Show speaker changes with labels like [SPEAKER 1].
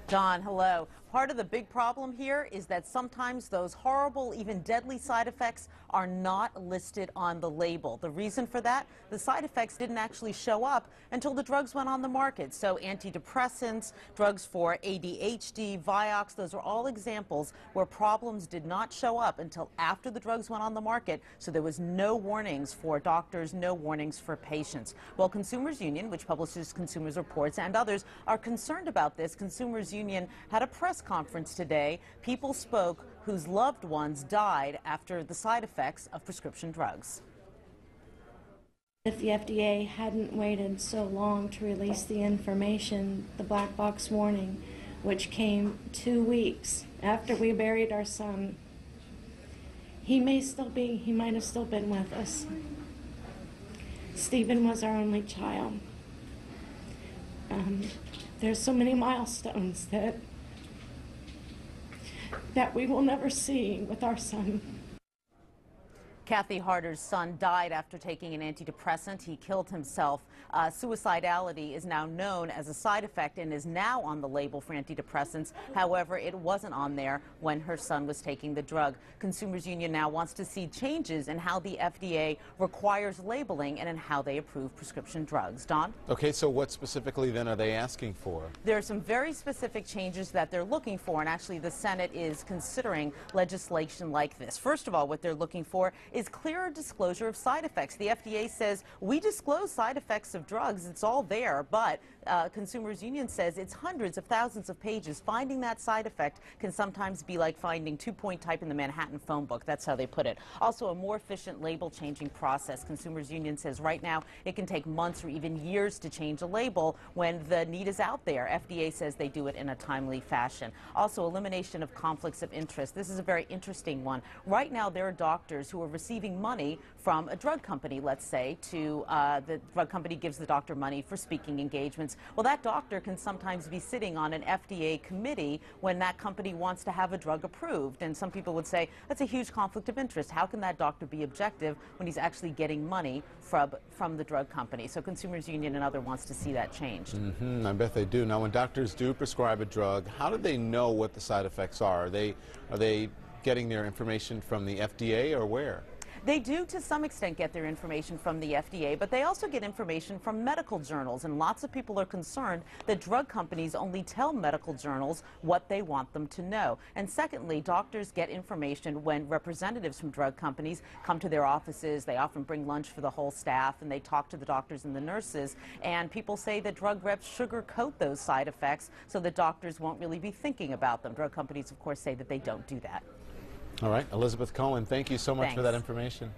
[SPEAKER 1] Don, hello. Part of the big problem here is that sometimes those horrible, even deadly side effects are not listed on the label. The reason for that, the side effects didn't actually show up until the drugs went on the market. So antidepressants, drugs for ADHD, Vioxx, those are all examples where problems did not show up until after the drugs went on the market. So there was no warnings for doctors, no warnings for patients. Well, Consumers Union, which publishes Consumers Reports, and others are concerned about this. Consumers Union had a press conference today. People spoke whose loved ones died after the side effects of prescription drugs.
[SPEAKER 2] If the FDA hadn't waited so long to release the information, the black box warning, which came 2 weeks after we buried our son, he might have still been with us. Stephen was our only child. There's so many milestones that we will never see with our son.
[SPEAKER 1] Kathy Harder's son died after taking an antidepressant. He killed himself. Suicidality is now known as a side effect and is now on the label for antidepressants. However, it wasn't on there when her son was taking the drug. Consumers Union now wants to see changes in how the FDA requires labeling and in how they approve prescription drugs. Don?
[SPEAKER 3] Okay, so what specifically then are they asking for?
[SPEAKER 1] There are some very specific changes that they're looking for, and actually the Senate is considering legislation like this. First of all, what they're looking for is clearer disclosure of side effects. The FDA says we disclose side effects of drugs, it's all there, but Consumers Union says it's hundreds of thousands of pages. Finding that side effect can sometimes be like finding 2-point type in the Manhattan phone book. That's how they put it. Also, a more efficient label changing process. Consumers Union says right now it can take months or even years to change a label when the need is out there. FDA says they do it in a timely fashion. Also, elimination of conflicts of interest. This is a very interesting one. Right now, there are doctors who are receiving money from a drug company, let's say, the drug company gives the doctor money for speaking engagements. Well, that doctor can sometimes be sitting on an FDA committee when that company wants to have a drug approved. And some people would say, that's a huge conflict of interest. How can that doctor be objective when he's actually getting money from the drug company? So Consumers Union and other wants to see that changed.
[SPEAKER 3] I bet they do. Now, when doctors do prescribe a drug, how do they know what the side effects are? Are they getting their information from the FDA or where?
[SPEAKER 1] They do, to some extent, get their information from the FDA, but they also get information from medical journals, and lots of people are concerned that drug companies only tell medical journals what they want them to know. And secondly, doctors get information when representatives from drug companies come to their offices. They often bring lunch for the whole staff, and they talk to the doctors and the nurses, and people say that drug reps sugarcoat those side effects so that doctors won't really be thinking about them. Drug companies, of course, say that they don't do that.
[SPEAKER 3] All right, Elizabeth Cohen, thank you so much for
[SPEAKER 1] Thanks.
[SPEAKER 3] that information.